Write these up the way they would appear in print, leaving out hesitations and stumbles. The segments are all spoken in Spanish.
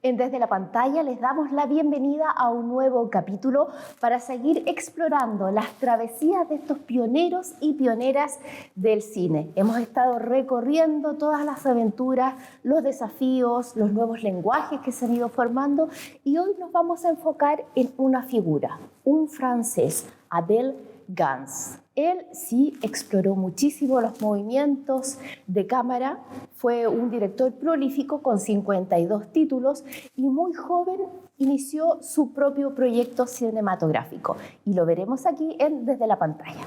Desde la pantalla les damos la bienvenida a un nuevo capítulo para seguir explorando las travesías de estos pioneros y pioneras del cine. Hemos estado recorriendo todas las aventuras, los desafíos, los nuevos lenguajes que se han ido formando y hoy nos vamos a enfocar en una figura, un francés, Abel Gance. Él sí exploró muchísimo los movimientos de cámara, fue un director prolífico con 52 títulos y muy joven inició su propio proyecto cinematográfico y lo veremos aquí Desde la pantalla.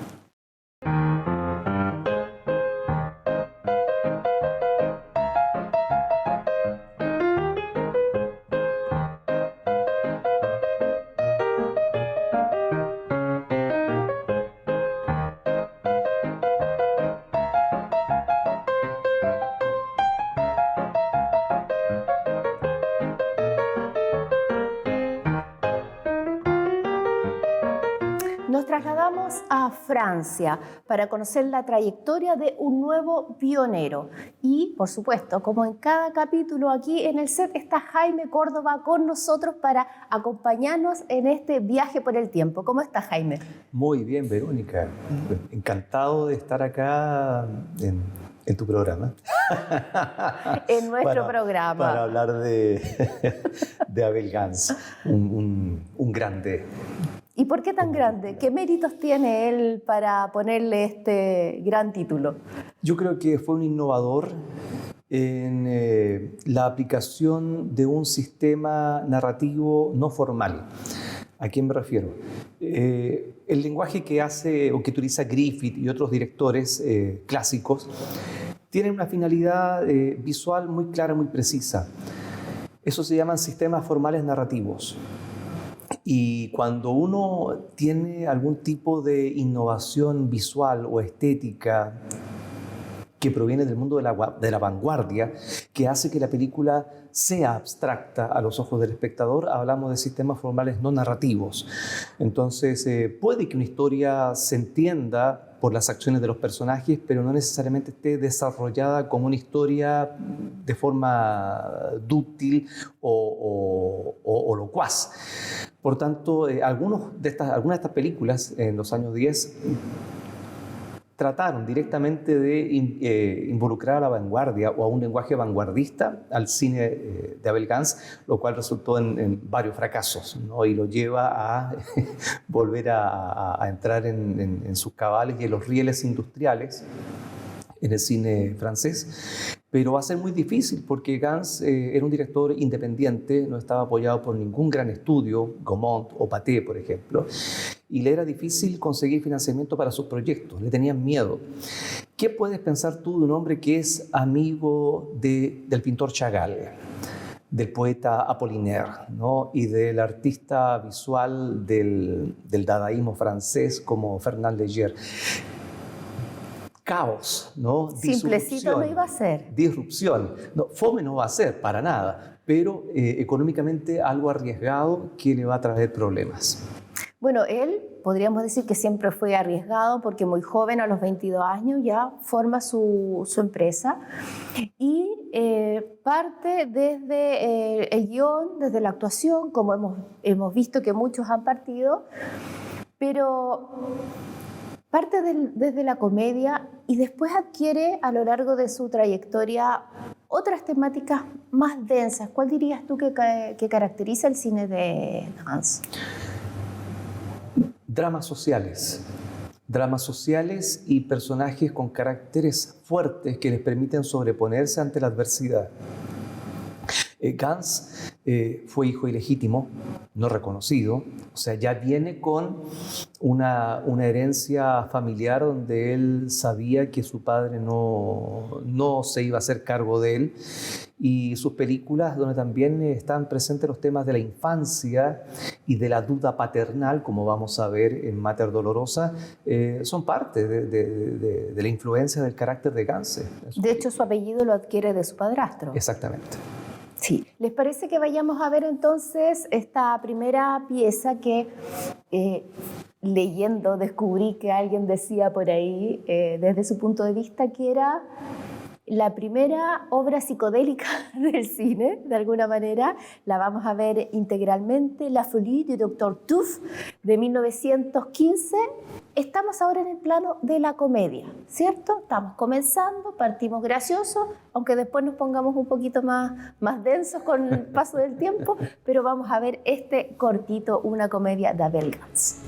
Nos trasladamos a Francia para conocer la trayectoria de un nuevo pionero. Y, por supuesto, como en cada capítulo aquí en el set, está Jaime Córdoba con nosotros para acompañarnos en este viaje por el tiempo. ¿Cómo está, Jaime? Muy bien, Verónica. Encantado de estar acá en tu programa. En nuestro programa. Para hablar de Abel Gance, un grande. ¿Y por qué tan grande? ¿Qué méritos tiene él para ponerle este gran título? Yo creo que fue un innovador en la aplicación de un sistema narrativo no formal. ¿A quién me refiero? El lenguaje que hace o que utiliza Griffith y otros directores clásicos tiene una finalidad visual muy clara, muy precisa. Eso se llaman sistemas formales narrativos. Y cuando uno tiene algún tipo de innovación visual o estética que proviene del mundo de la vanguardia, que hace que la película sea abstracta a los ojos del espectador, hablamos de sistemas formales no narrativos. Entonces, puede que una historia se entienda por las acciones de los personajes, pero no necesariamente esté desarrollada como una historia de forma dúctil o locuaz. Por tanto, algunas de estas películas en los años 10 trataron directamente de involucrar a la vanguardia o a un lenguaje vanguardista al cine de Abel Gance, lo cual resultó en varios fracasos, ¿no? Y lo lleva a volver a entrar en sus cabales y en los rieles industriales en el cine francés. Pero va a ser muy difícil porque Gance era un director independiente, no estaba apoyado por ningún gran estudio, Gaumont o Pathé, por ejemplo, y le era difícil conseguir financiamiento para sus proyectos, le tenían miedo. ¿Qué puedes pensar tú de un hombre que es amigo del pintor Chagall, del poeta Apollinaire, ¿no? Y del artista visual del dadaísmo francés como Fernand Léger? Caos, ¿no? Simplecito no iba a ser. Disrupción. No, fome no va a ser para nada, pero económicamente algo arriesgado que le va a traer problemas. Bueno, él podríamos decir que siempre fue arriesgado porque muy joven, a los 22 años, ya forma su empresa y parte desde el guión, desde la actuación, como hemos visto que muchos han partido, pero parte desde la comedia y después adquiere a lo largo de su trayectoria otras temáticas más densas. ¿Cuál dirías tú que caracteriza el cine de Gance? Dramas sociales y personajes con caracteres fuertes que les permiten sobreponerse ante la adversidad. Gance fue hijo ilegítimo, no reconocido, o sea, ya viene con una herencia familiar donde él sabía que su padre no se iba a hacer cargo de él, y sus películas donde también están presentes los temas de la infancia y de la duda paternal, como vamos a ver en Mater Dolorosa, son parte de la influencia del carácter de Gance. De hecho, su apellido lo adquiere de su padrastro. Exactamente. Sí. ¿Les parece que vayamos a ver entonces esta primera pieza que leyendo descubrí que alguien decía por ahí desde su punto de vista que era la primera obra psicodélica del cine, de alguna manera. La vamos a ver integralmente, La Folie de Dr. Tuff, de 1915. Estamos ahora en el plano de la comedia, ¿cierto? Estamos comenzando, partimos graciosos, aunque después nos pongamos un poquito más densos con el paso del tiempo, pero vamos a ver este cortito, una comedia de Abel Gance.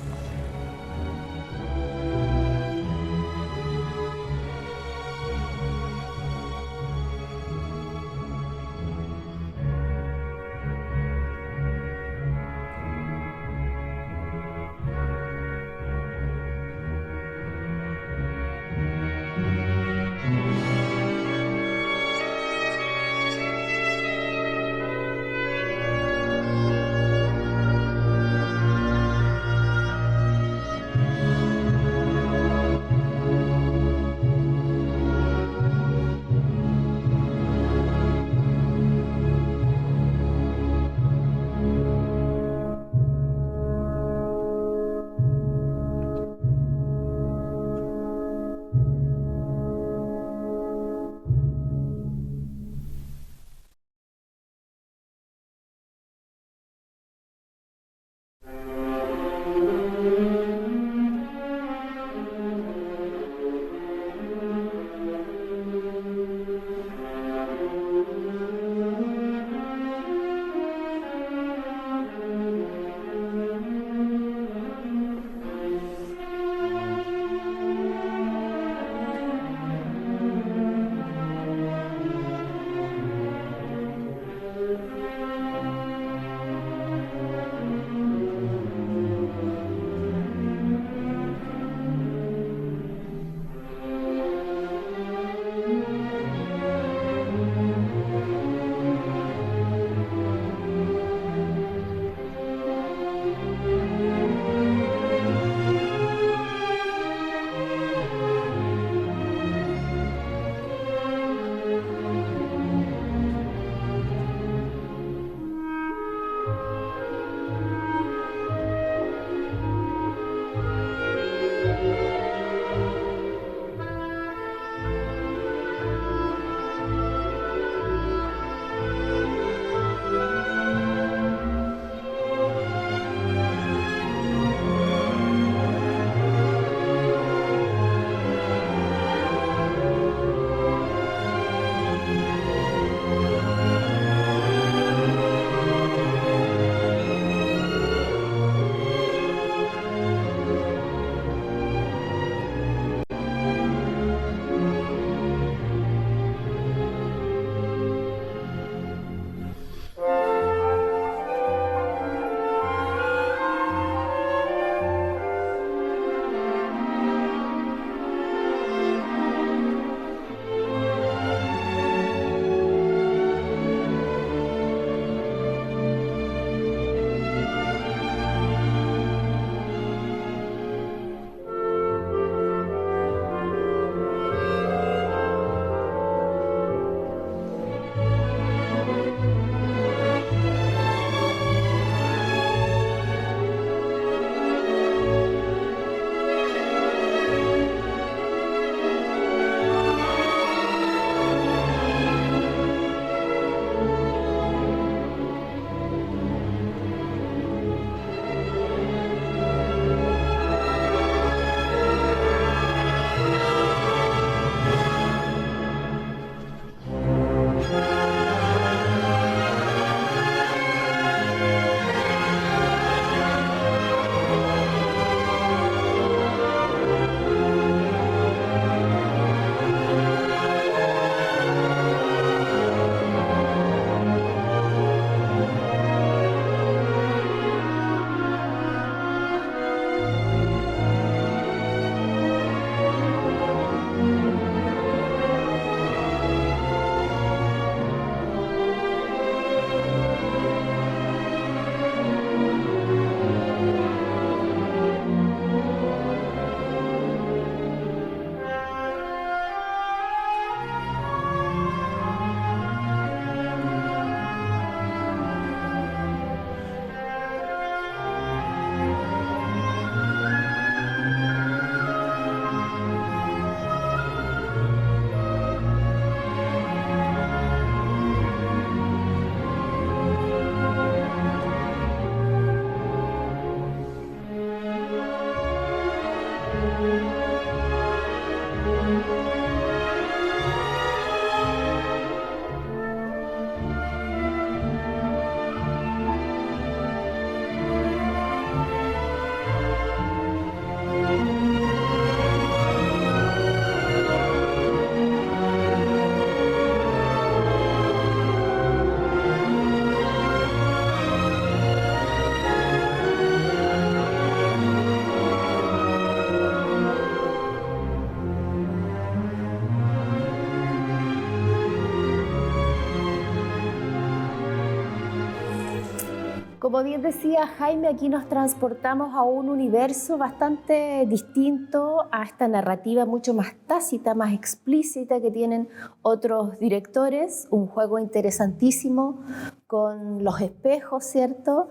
Como bien decía Jaime, aquí nos transportamos a un universo bastante distinto a esta narrativa mucho más tácita, más explícita que tienen otros directores. Un juego interesantísimo con los espejos, ¿cierto?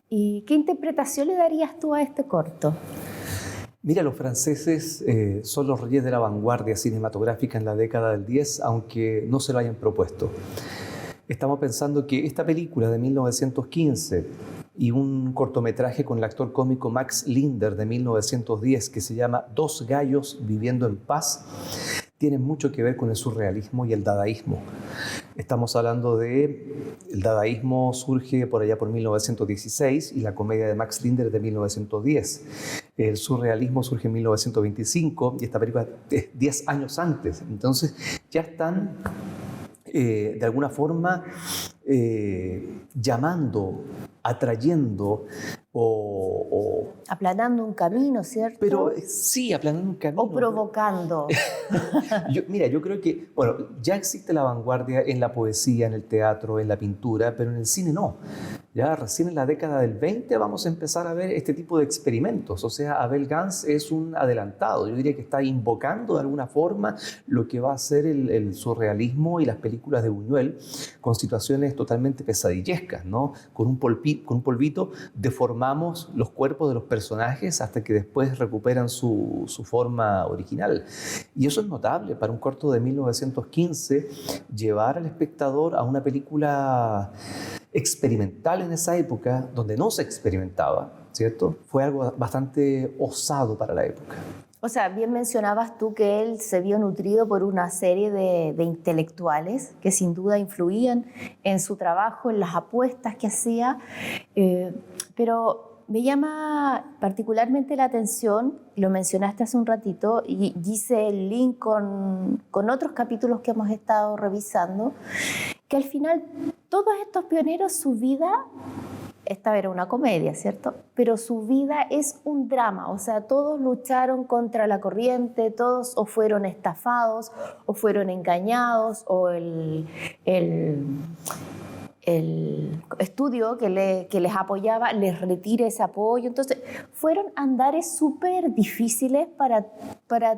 ¿Y qué interpretación le darías tú a este corto? Mira, los franceses son los reyes de la vanguardia cinematográfica en la década del 10, aunque no se lo hayan propuesto. Estamos pensando que esta película de 1915 y un cortometraje con el actor cómico Max Linder de 1910 que se llama Dos gallos viviendo en paz tienen mucho que ver con el surrealismo y el dadaísmo. Estamos hablando de el dadaísmo surge por allá por 1916 y la comedia de Max Linder de 1910. El surrealismo surge en 1925 y esta película es 10 años antes. Entonces ya están de alguna forma llamando, atrayendo o aplanando un camino, ¿cierto? Pero sí, aplanando un camino. O provocando. Yo creo que, bueno, ya existe la vanguardia en la poesía, en el teatro, en la pintura, pero en el cine no. Ya recién en la década del 20 vamos a empezar a ver este tipo de experimentos. O sea, Abel Gance es un adelantado. Yo diría que está invocando de alguna forma lo que va a ser el surrealismo y las películas de Buñuel con situaciones totalmente pesadillescas, ¿no? Con un polvito deformamos los cuerpos de los personajes hasta que después recuperan su forma original. Y eso es notable para un corto de 1915, llevar al espectador a una película experimental en esa época, donde no se experimentaba, ¿cierto? Fue algo bastante osado para la época. O sea, bien mencionabas tú que él se vio nutrido por una serie de intelectuales que sin duda influían en su trabajo, en las apuestas que hacía, pero me llama particularmente la atención, lo mencionaste hace un ratito, y hice el link con otros capítulos que hemos estado revisando, que al final todos estos pioneros, su vida, esta era una comedia, ¿cierto? Pero su vida es un drama, o sea, todos lucharon contra la corriente, todos o fueron estafados, o fueron engañados, o el estudio que les apoyaba les retira ese apoyo. Entonces, fueron andares súper difíciles para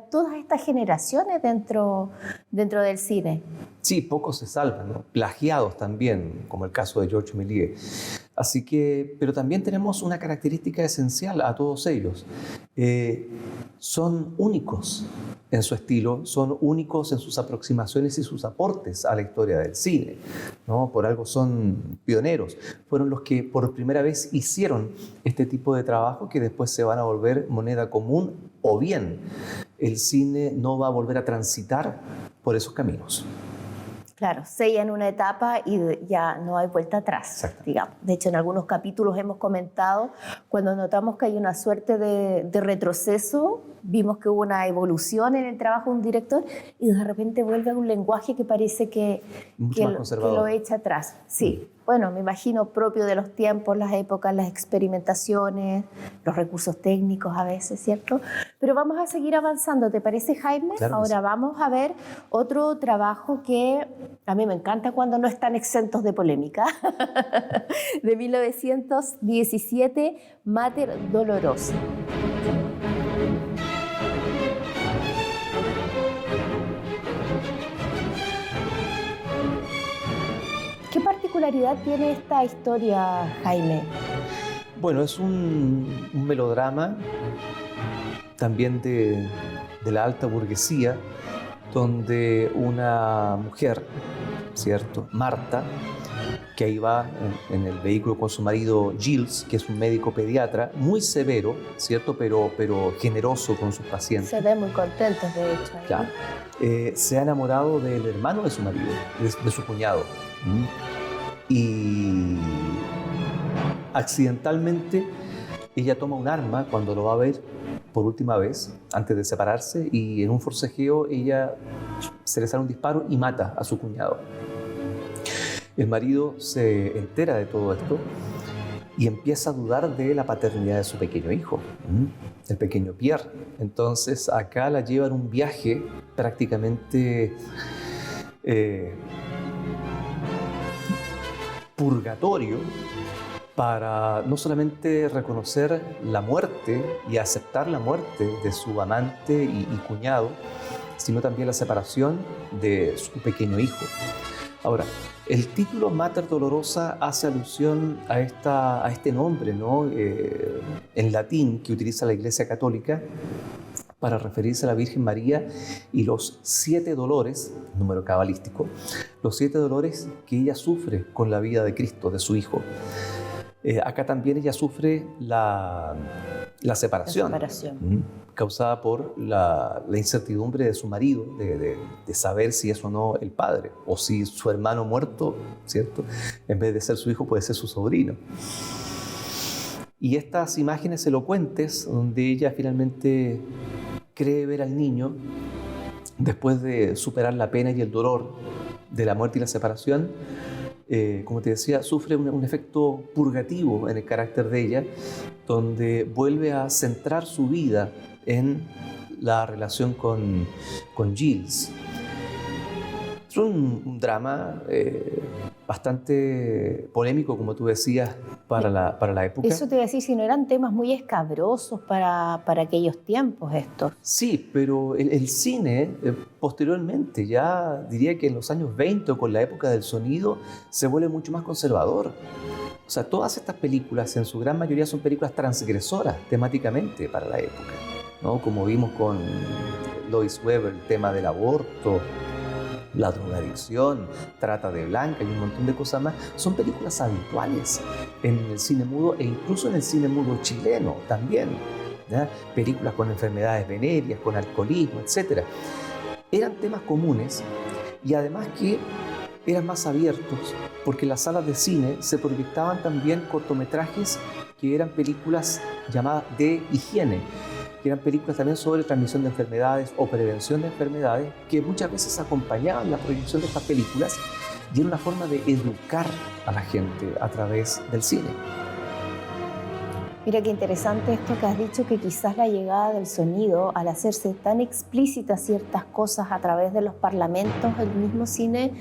todas estas generaciones dentro del cine. Sí, pocos se salvan, ¿no? Plagiados también, como el caso de Georges Méliès. Así que, pero también tenemos una característica esencial a todos ellos. Son únicos en su estilo, son únicos en sus aproximaciones y sus aportes a la historia del cine, ¿no? Por algo son pioneros. Fueron los que por primera vez hicieron este tipo de trabajo que después se van a volver moneda común, o bien el cine no va a volver a transitar por esos caminos. Claro, sellan una etapa y ya no hay vuelta atrás, digamos. De hecho, en algunos capítulos hemos comentado, cuando notamos que hay una suerte de retroceso, vimos que hubo una evolución en el trabajo de un director y de repente vuelve a un lenguaje que parece que lo echa atrás. Sí, bueno, me imagino propio de los tiempos, las épocas, las experimentaciones, los recursos técnicos a veces, ¿cierto? Pero vamos a seguir avanzando, ¿te parece, Jaime? Claro. Ahora vamos a ver otro trabajo que a mí me encanta cuando no están exentos de polémica, de 1917, Mater Dolorosa. ¿Qué particularidad tiene esta historia, Jaime? Bueno, es un melodrama también de la alta burguesía, donde una mujer, ¿cierto?, Marta, que ahí va en el vehículo con su marido Gilles, que es un médico pediatra, muy severo, ¿cierto?, pero generoso con sus pacientes. Se ven muy contentos, de hecho. Ahí. Claro. Se ha enamorado del hermano de su marido, de su cuñado. Y accidentalmente ella toma un arma cuando lo va a ver por última vez, antes de separarse, y en un forcejeo ella se le sale un disparo y mata a su cuñado. El marido se entera de todo esto y empieza a dudar de la paternidad de su pequeño hijo, el pequeño Pierre. Entonces acá la lleva en un viaje prácticamente purgatorio para no solamente reconocer la muerte y aceptar la muerte de su amante y cuñado, sino también la separación de su pequeño hijo. Ahora, el título Mater Dolorosa hace alusión a este nombre, ¿no? En latín que utiliza la Iglesia Católica para referirse a la Virgen María y los 7 dolores, número cabalístico, los 7 dolores que ella sufre con la vida de Cristo, de su Hijo. Acá también ella sufre la separación, causada por la incertidumbre de su marido, de saber si es o no el padre, o si su hermano muerto, ¿cierto?, en vez de ser su hijo, puede ser su sobrino. Y estas imágenes elocuentes, donde ella finalmente cree ver al niño, después de superar la pena y el dolor de la muerte y la separación, como te decía, sufre un efecto purgativo en el carácter de ella, donde vuelve a centrar su vida en la relación con Gilles. Es un drama bastante polémico, como tú decías, para la época. Eso te iba a decir, si no eran temas muy escabrosos para aquellos tiempos estos. Sí, pero el cine, posteriormente, ya diría que en los años 20, con la época del sonido, se vuelve mucho más conservador. O sea, todas estas películas, en su gran mayoría, son películas transgresoras temáticamente para la época, ¿no? Como vimos con Lois Weber, el tema del aborto, la drogadicción, trata de blanca y un montón de cosas más, son películas habituales en el cine mudo e incluso en el cine mudo chileno también, ¿ya? Películas con enfermedades venéreas, con alcoholismo, etc. Eran temas comunes y además que eran más abiertos, porque en las salas de cine se proyectaban también cortometrajes que eran películas llamadas de higiene, que eran películas también sobre transmisión de enfermedades o prevención de enfermedades, que muchas veces acompañaban la proyección de estas películas y era una forma de educar a la gente a través del cine. Mira qué interesante esto que has dicho, que quizás la llegada del sonido, al hacerse tan explícitas ciertas cosas a través de los parlamentos, el mismo cine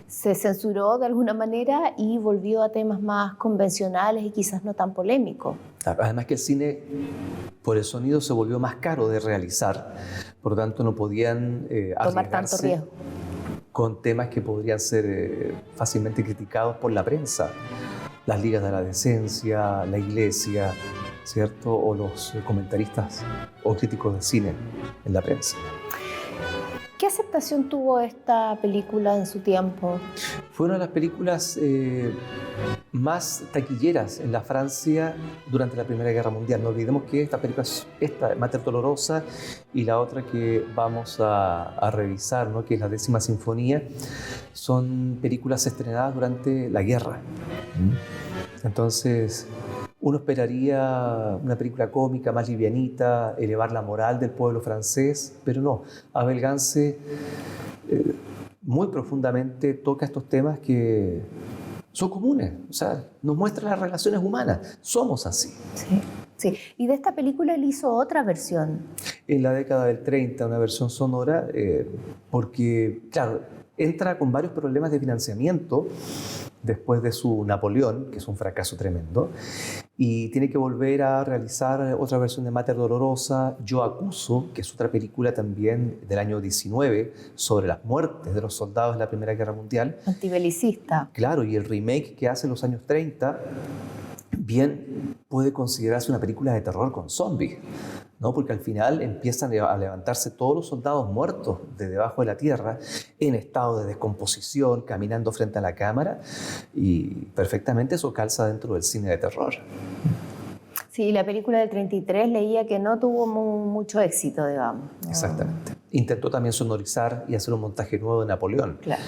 se censuró de alguna manera y volvió a temas más convencionales y quizás no tan polémicos. Además que el cine, por el sonido, se volvió más caro de realizar, por lo tanto no podían tomar tanto riesgo con temas que podrían ser fácilmente criticados por la prensa. Las ligas de la decencia, la iglesia, ¿cierto? O los comentaristas o críticos de cine en la prensa. ¿Qué aceptación tuvo esta película en su tiempo? Fue una de las películas más taquilleras en la Francia durante la Primera Guerra Mundial. No olvidemos que esta película, esta Mater Dolorosa y la otra que vamos a revisar, ¿no?, que es la 10ª Sinfonía, son películas estrenadas durante la guerra. Entonces, uno esperaría una película cómica, más livianita, elevar la moral del pueblo francés, pero no. Abel Gance muy profundamente toca estos temas que son comunes, o sea, nos muestra las relaciones humanas, somos así. Sí, sí. Y de esta película él hizo otra versión. En la década del 30, una versión sonora, porque, claro, entra con varios problemas de financiamiento después de su Napoleón, que es un fracaso tremendo, y tiene que volver a realizar otra versión de Mater Dolorosa, Yo Acuso, que es otra película también del año 19 sobre las muertes de los soldados de la Primera Guerra Mundial. Antibelicista. Claro, y el remake que hace en los años 30 bien puede considerarse una película de terror con zombies, ¿no? Porque al final empiezan a levantarse todos los soldados muertos de debajo de la tierra en estado de descomposición, caminando frente a la cámara, y perfectamente eso calza dentro del cine de terror. Sí, la película del 33 leía que no tuvo mucho éxito, digamos. Exactamente. Intentó también sonorizar y hacer un montaje nuevo de Napoleón. Claro.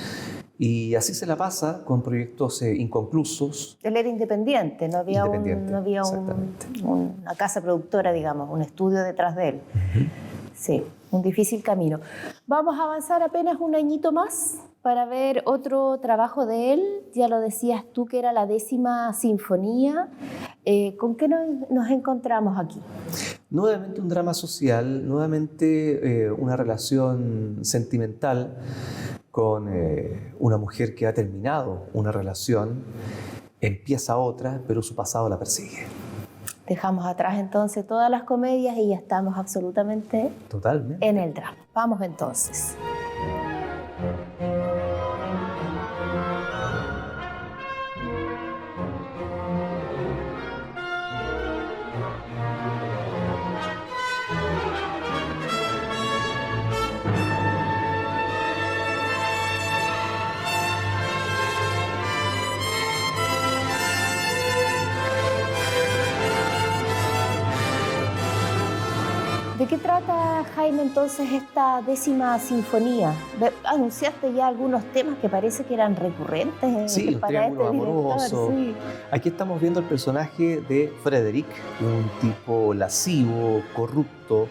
Y así se la pasa con proyectos inconclusos. Él era independiente, no había, una casa productora, digamos, un estudio detrás de él. Uh-huh. Sí, un difícil camino. Vamos a avanzar apenas un añito más para ver otro trabajo de él. Ya lo decías tú, que era la 10ª Sinfonía. ¿Con qué nos encontramos aquí? Nuevamente un drama social, nuevamente una relación sentimental con una mujer que ha terminado una relación empieza otra, pero su pasado la persigue. Dejamos atrás entonces todas las comedias y ya estamos absolutamente Totalmente en el drama. Vamos entonces. ¿De qué trata, Jaime, entonces esta 10ª sinfonía? Anunciaste ya algunos temas que parece que eran recurrentes Sí, un para triángulo este director. amoroso. Sí. Aquí estamos viendo el personaje de Frederick, un tipo lascivo, corrupto,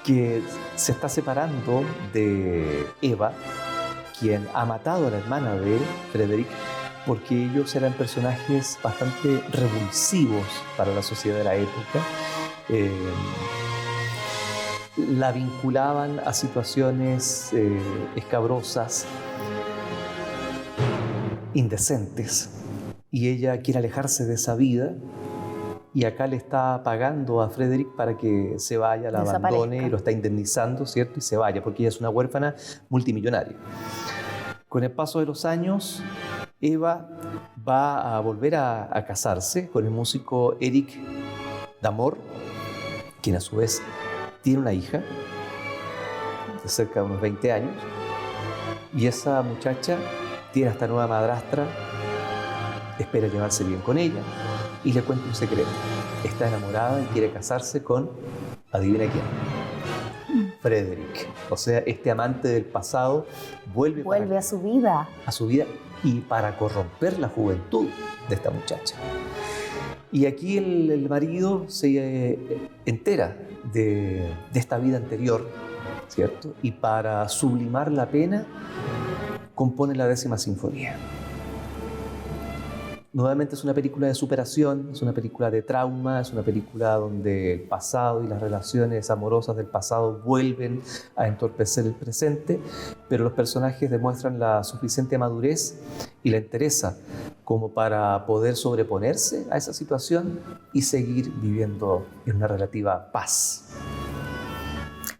que se está separando de Eva, quien ha matado a la hermana de Frederick, porque ellos eran personajes bastante revulsivos para la sociedad de la época. La vinculaban a situaciones escabrosas, indecentes, y ella quiere alejarse de esa vida, y acá le está pagando a Frederick para que se vaya, la abandone, lo está indemnizando, ¿cierto? Y se vaya, porque ella es una huérfana multimillonaria. Con el paso de los años, Eva va a volver a casarse con el músico Eric Damore, quien a su vez tiene una hija de cerca de unos 20 años, y esa muchacha tiene a esta nueva madrastra, espera llevarse bien con ella, y le cuenta un secreto. Está enamorada y quiere casarse con, adivina quién, Frederick. O sea, este amante del pasado vuelve a su vida. A su vida, y para corromper la juventud de esta muchacha. Y aquí el marido se entera de esta vida anterior, ¿cierto? Y para sublimar la pena, compone la 10ª sinfonía. Nuevamente es una película de superación, es una película de trauma, es una película donde el pasado y las relaciones amorosas del pasado vuelven a entorpecer el presente, pero los personajes demuestran la suficiente madurez y la entereza como para poder sobreponerse a esa situación y seguir viviendo en una relativa paz.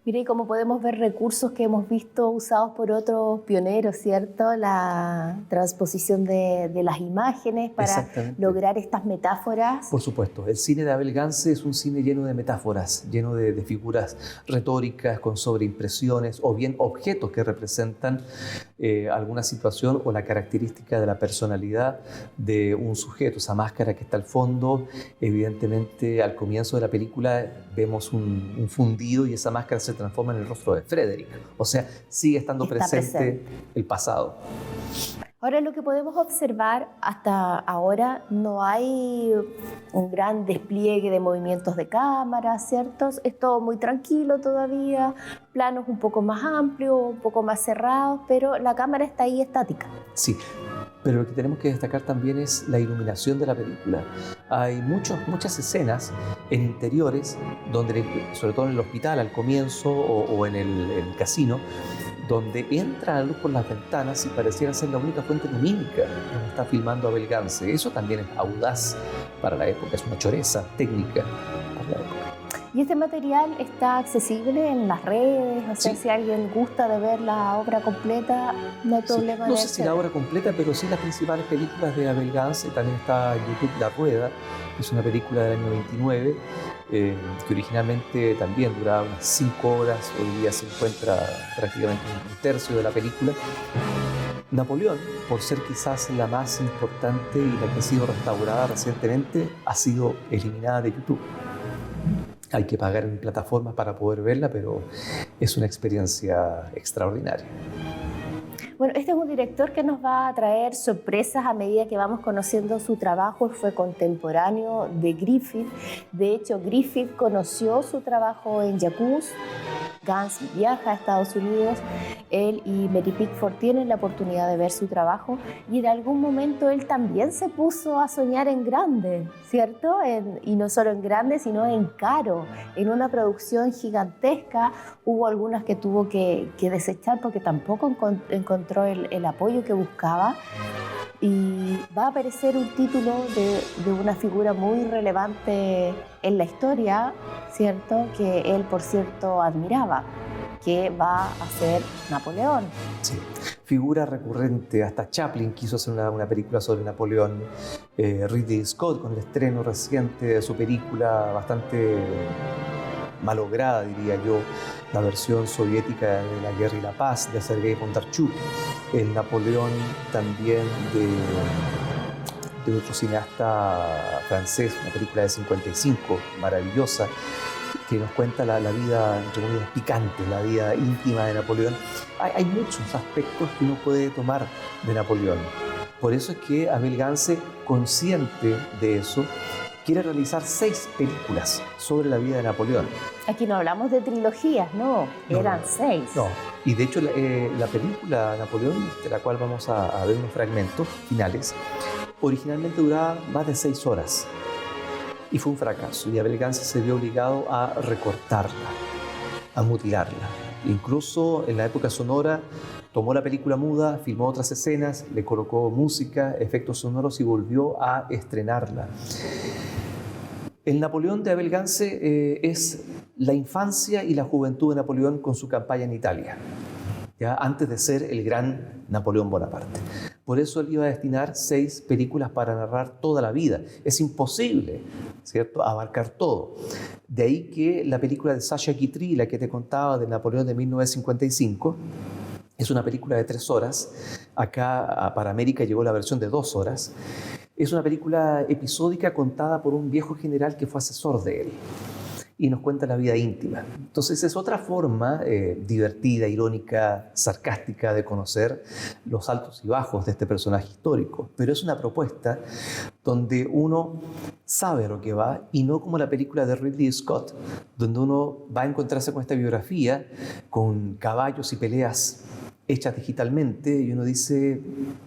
Mire, y como podemos ver recursos que hemos visto usados por otros pioneros, ¿cierto? La transposición de las imágenes para lograr estas metáforas. Por supuesto, el cine de Abel Gance es un cine lleno de metáforas, lleno de figuras retóricas con sobreimpresiones o bien objetos que representan alguna situación o la característica de la personalidad de un sujeto. Esa máscara que está al fondo, evidentemente al comienzo de la película vemos un fundido y esa máscara se transforma en el rostro de Frederick. O sea, sigue estando presente el pasado. Ahora, lo que podemos observar hasta ahora, no hay un gran despliegue de movimientos de cámara, ¿cierto? Es todo muy tranquilo todavía, planos un poco más amplios, un poco más cerrados, pero la cámara está ahí estática. Sí, pero lo que tenemos que destacar también es la iluminación de la película. Hay muchas escenas en interiores, donde, sobre todo en el hospital al comienzo o en el casino, donde entra la luz por las ventanas y pareciera ser la única fuente lumínica donde está filmando Abel Gance. Eso también es audaz para la época, es una choreza técnica para la época. ¿Y este material está accesible en las redes? O sea, sí. Si alguien gusta de ver la obra completa, no hay problema. No sé si la obra completa, pero sí las principales películas de Abel Gance. También está en YouTube La Rueda, que es una película del año 29, que originalmente también duraba unas 5 horas. Hoy día se encuentra prácticamente un tercio de la película. Napoleón, por ser quizás la más importante y la que ha sido restaurada recientemente, ha sido eliminada de YouTube. Hay que pagar en plataformas para poder verla, pero es una experiencia extraordinaria. Bueno, este es un director que nos va a traer sorpresas a medida que vamos conociendo su trabajo. Fue contemporáneo de Griffith. De hecho, Griffith conoció su trabajo en Jacuzzi Gans viaja a Estados Unidos, él y Mary Pickford tienen la oportunidad de ver su trabajo y en algún momento él también se puso a soñar en grande, ¿cierto? Y no solo en grande, sino en caro, en una producción gigantesca. Hubo algunas que tuvo que desechar porque tampoco encontró el apoyo que buscaba. Y va a aparecer un título de una figura muy relevante en la historia, ¿cierto? Que él, por cierto, admiraba, que va a ser Napoleón. Sí, figura recurrente. Hasta Chaplin quiso hacer una película sobre Napoleón. Ridley Scott, con el estreno reciente de su película, bastante malograda, diría yo, la versión soviética de La Guerra y la Paz, de Sergei Bondarchuk, el Napoleón también de otro cineasta francés, una película de 55, maravillosa, que nos cuenta la vida, entre comillas, picante, la vida íntima de Napoleón. Hay muchos aspectos que uno puede tomar de Napoleón. Por eso es que Abel Gance, consciente de eso, quiere realizar 6 películas sobre la vida de Napoleón. Aquí no hablamos de trilogías, no, eran 6. No, y de hecho la película Napoleón, de la cual vamos a ver unos fragmentos finales, originalmente duraba más de 6 horas y fue un fracaso, y Abel Gance se vio obligado a recortarla, a mutilarla. Incluso en la época sonora tomó la película muda, filmó otras escenas, le colocó música, efectos sonoros y volvió a estrenarla. El Napoleón de Abel Gance es la infancia y la juventud de Napoleón con su campaña en Italia, ya antes de ser el gran Napoleón Bonaparte. Por eso él iba a destinar 6 películas para narrar toda la vida. Es imposible, ¿cierto?, abarcar todo. De ahí que la película de Sacha Guitry, la que te contaba, de Napoleón de 1955, es una película de 3 horas. Acá para América llegó la versión de 2 horas. Es una película episódica contada por un viejo general que fue asesor de él y nos cuenta la vida íntima. Entonces es otra forma divertida, irónica, sarcástica de conocer los altos y bajos de este personaje histórico. Pero es una propuesta donde uno sabe a lo que va, y no como la película de Ridley Scott, donde uno va a encontrarse con esta biografía, con caballos y peleas hechas digitalmente, y uno dice,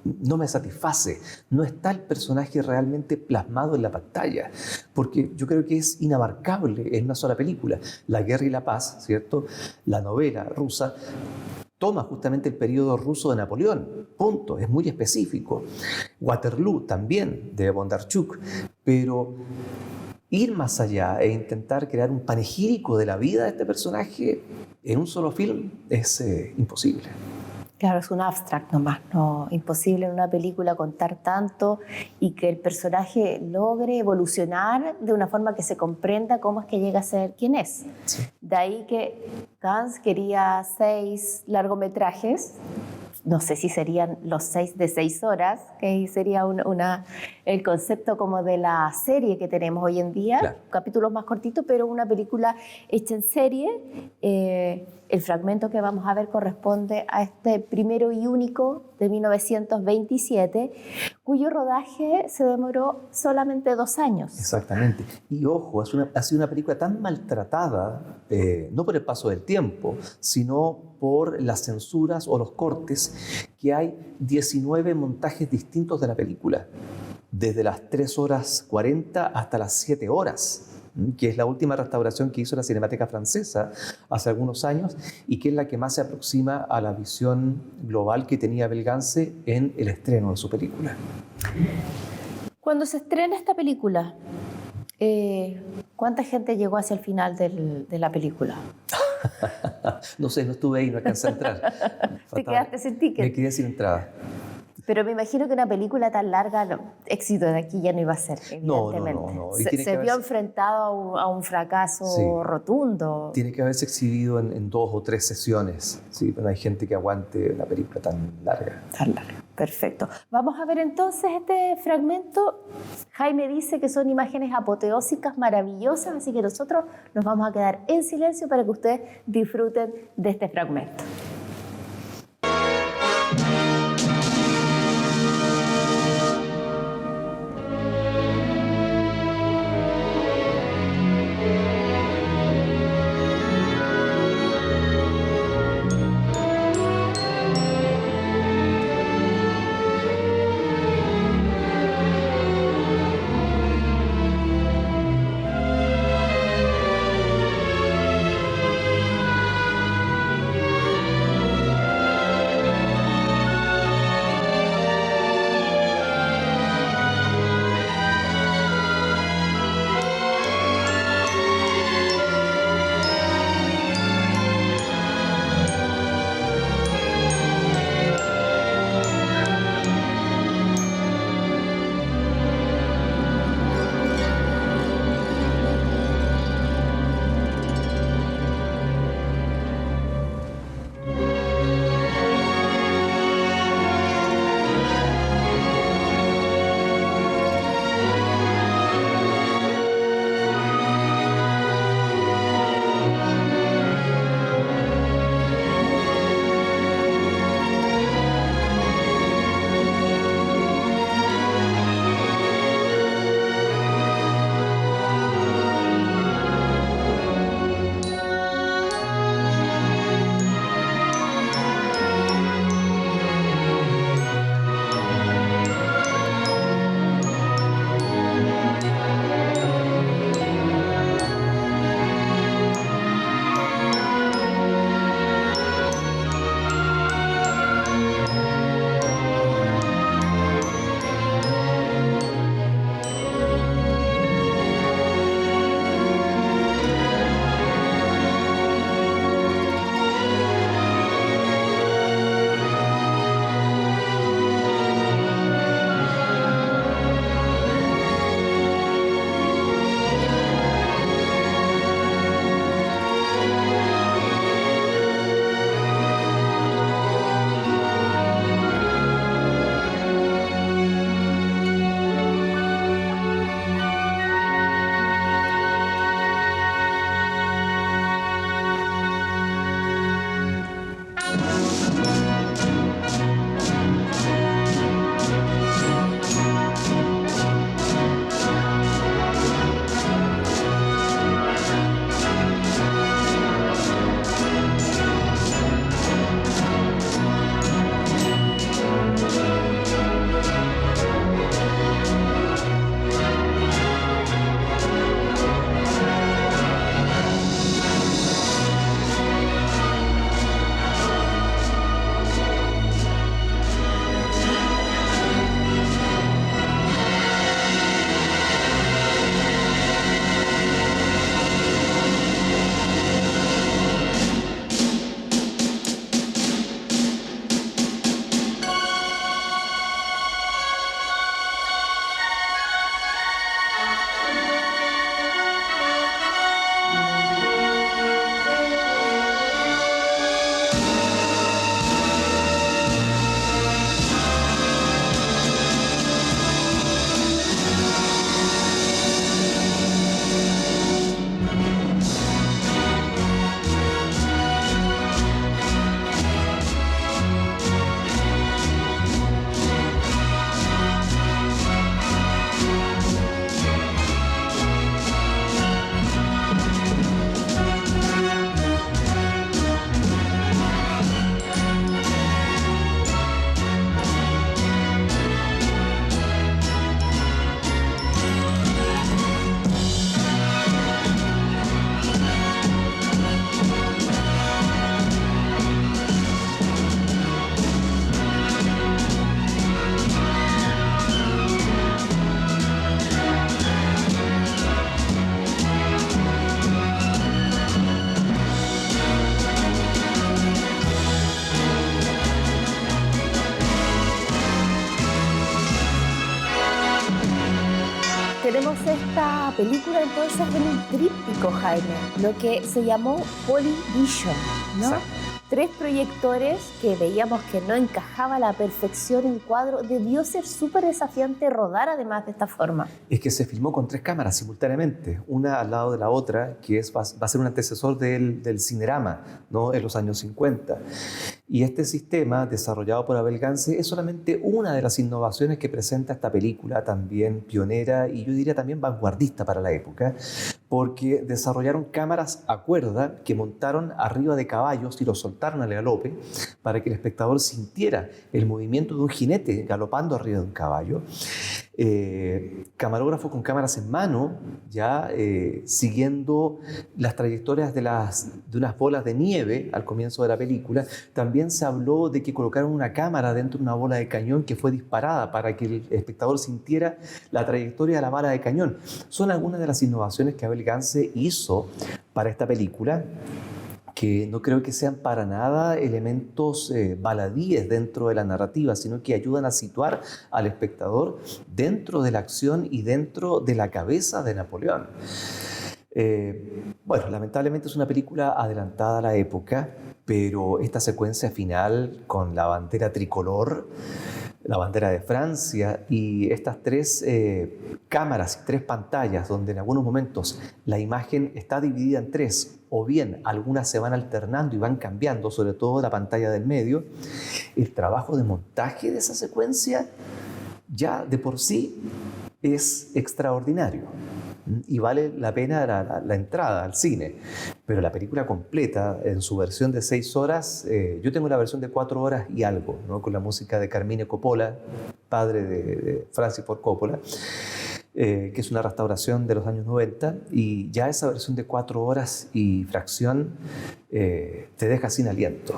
no me satisface, no está el personaje realmente plasmado en la pantalla, porque yo creo que es inabarcable en una sola película. La Guerra y la Paz, ¿cierto?, la novela rusa, toma justamente el periodo ruso de Napoleón, punto, es muy específico. Waterloo también, de Bondarchuk, pero ir más allá e intentar crear un panegírico de la vida de este personaje en un solo film es imposible. Claro, es un abstract nomás, no, imposible en una película contar tanto y que el personaje logre evolucionar de una forma que se comprenda cómo es que llega a ser quien es. Sí. De ahí que Gans quería 6 largometrajes, no sé si serían los 6 de 6 horas, que sería el concepto como de la serie que tenemos hoy en día, claro, capítulos más cortitos, pero una película hecha en serie. El fragmento que vamos a ver corresponde a este primero y único de 1927, cuyo rodaje se demoró solamente 2 años. Exactamente. Y ojo, ha sido una película tan maltratada, no por el paso del tiempo, sino por las censuras o los cortes, que hay 19 montajes distintos de la película, desde las 3 horas 40 hasta las 7 horas, que es la última restauración que hizo la Cinemática Francesa hace algunos años y que es la que más se aproxima a la visión global que tenía Abel Gance en el estreno de su película. Cuando se estrena esta película, ¿cuánta gente llegó hacia el final de la película? No sé, no estuve ahí, no alcancé a entrar. ¿Te quedaste sin ticket? Me quedé sin entrada. Pero me imagino que una película tan larga, éxito de aquí ya no iba a ser, evidentemente. No. Se vio enfrentado a un fracaso, sí, rotundo. Tiene que haberse exhibido en 2 o 3 sesiones. Sí, pero no hay gente que aguante una película tan larga. Tan larga, perfecto. Vamos a ver entonces este fragmento. Jaime dice que son imágenes apoteósicas, maravillosas, así que nosotros nos vamos a quedar en silencio para que ustedes disfruten de este fragmento. vimos esta película entonces en un tríptico, Jaime, lo que se llamó Polyvision, ¿no? Exacto. 3 proyectores que veíamos que no encajaba a la perfección el cuadro. Debió ser súper desafiante rodar además de esta forma. Es que se filmó con 3 cámaras simultáneamente, una al lado de la otra, que va a ser un antecesor del Cinerama, ¿no? En los años 50. Y este sistema, desarrollado por Abel Gance, es solamente una de las innovaciones que presenta esta película, también pionera y yo diría también vanguardista para la época, porque desarrollaron cámaras a cuerda que montaron arriba de caballos y los soltaron al galope para que el espectador sintiera el movimiento de un jinete galopando arriba de un caballo. Camarógrafo con cámaras en mano, ya siguiendo las trayectorias de unas bolas de nieve al comienzo de la película. También se habló de que colocaron una cámara dentro de una bola de cañón que fue disparada para que el espectador sintiera la trayectoria de la bala de cañón. Son algunas de las innovaciones que Abel Gance hizo para esta película, que no creo que sean para nada elementos baladíes dentro de la narrativa, sino que ayudan a situar al espectador dentro de la acción y dentro de la cabeza de Napoleón. Bueno, lamentablemente es una película adelantada a la época, pero esta secuencia final con la bandera tricolor, la bandera de Francia y estas 3 cámaras y 3 pantallas donde en algunos momentos la imagen está dividida en 3 o bien algunas se van alternando y van cambiando, sobre todo la pantalla del medio, el trabajo de montaje de esa secuencia ya de por sí es extraordinario y vale la pena la entrada al cine. Pero la película completa, en su versión de 6 horas, yo tengo la versión de 4 horas y algo, ¿no? Con la música de Carmine Coppola, padre de Francis Ford Coppola, que es una restauración de los años 90, y ya esa versión de 4 horas y fracción te deja sin aliento.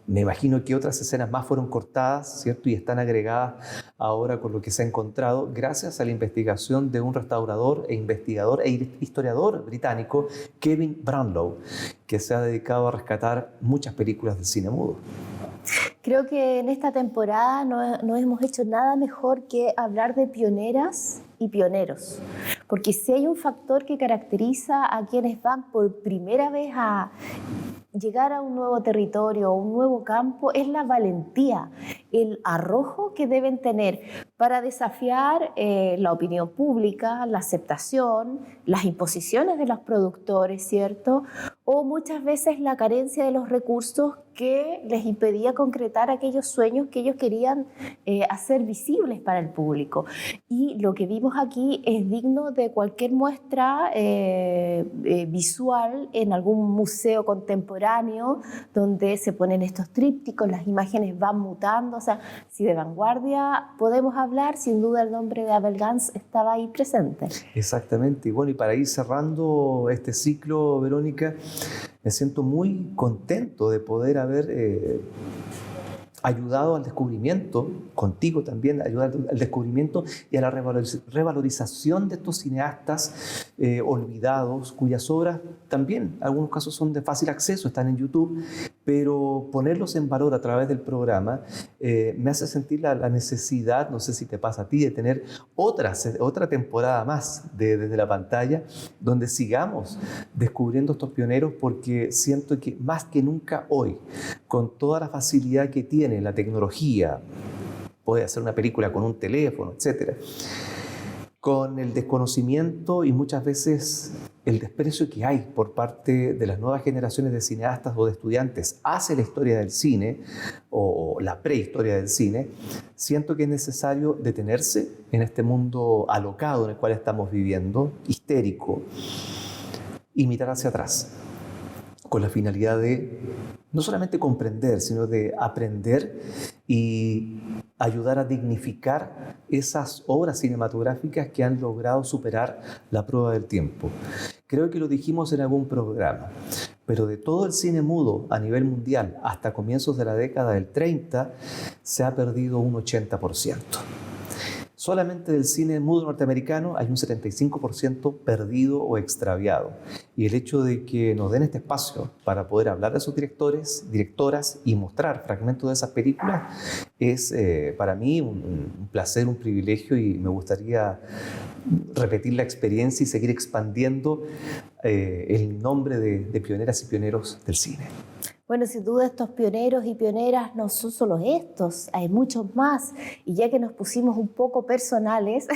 Me imagino que otras escenas más fueron cortadas, ¿cierto? Y están agregadas ahora con lo que se ha encontrado gracias a la investigación de un restaurador e investigador e historiador británico, Kevin Brownlow, que se ha dedicado a rescatar muchas películas del cine mudo. Creo que en esta temporada no hemos hecho nada mejor que hablar de pioneras y pioneros, porque si hay un factor que caracteriza a quienes van por primera vez a llegar a un nuevo territorio, un nuevo campo, es la valentía, el arrojo que deben tener para desafiar la opinión pública, la aceptación, las imposiciones de los productores, ¿cierto? O muchas veces la carencia de los recursos que les impedía concretar aquellos sueños que ellos querían hacer visibles para el público. Y lo que vimos aquí es digno de cualquier muestra visual en algún museo contemporáneo donde se ponen estos trípticos, las imágenes van mutando. O sea, si de vanguardia podemos hablar, sin duda el nombre de Abel Gance estaba ahí presente. Exactamente. Y bueno, y para ir cerrando este ciclo, Verónica, me siento muy contento de poder haber ayudado al descubrimiento, contigo también, ayudar al descubrimiento y a la revalorización de estos cineastas olvidados, cuyas obras también, en algunos casos son de fácil acceso, están en YouTube, pero ponerlos en valor a través del programa me hace sentir la necesidad, no sé si te pasa a ti, de tener otra temporada más desde la pantalla, donde sigamos descubriendo estos pioneros, porque siento que más que nunca hoy, con toda la facilidad que tiene la tecnología, puede hacer una película con un teléfono, etcétera, con el desconocimiento y muchas veces el desprecio que hay por parte de las nuevas generaciones de cineastas o de estudiantes hacia la historia del cine o la prehistoria del cine, siento que es necesario detenerse en este mundo alocado en el cual estamos viviendo, histérico, y mirar hacia atrás, con la finalidad de no solamente comprender, sino de aprender y ayudar a dignificar esas obras cinematográficas que han logrado superar la prueba del tiempo. Creo que lo dijimos en algún programa, pero de todo el cine mudo a nivel mundial hasta comienzos de la década del 30 se ha perdido un 80%. Solamente del cine mudo norteamericano hay un 75% perdido o extraviado. Y el hecho de que nos den este espacio para poder hablar de sus directores, directoras y mostrar fragmentos de esas películas es para mí un placer, un privilegio, y me gustaría repetir la experiencia y seguir expandiendo el nombre de pioneras y pioneros del cine. Bueno, sin duda estos pioneros y pioneras no son solo estos, hay muchos más. Y ya que nos pusimos un poco personales,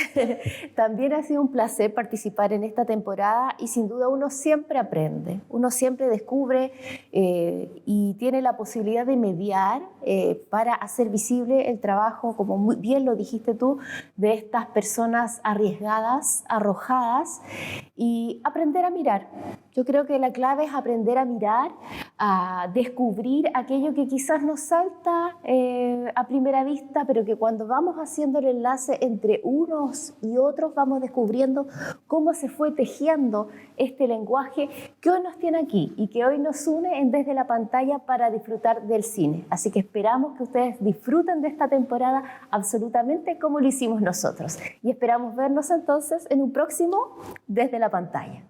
también ha sido un placer participar en esta temporada y sin duda uno siempre aprende, uno siempre descubre y tiene la posibilidad de mediar para hacer visible el trabajo, como muy bien lo dijiste tú, de estas personas arriesgadas, arrojadas, y aprender a mirar. Yo creo que la clave es aprender a mirar, a descubrir aquello que quizás nos salta a primera vista, pero que cuando vamos haciendo el enlace entre unos y otros vamos descubriendo cómo se fue tejiendo este lenguaje que hoy nos tiene aquí y que hoy nos une desde la pantalla para disfrutar del cine. Así que esperamos que ustedes disfruten de esta temporada absolutamente como lo hicimos nosotros. Y esperamos vernos entonces en un próximo Desde la Pantalla.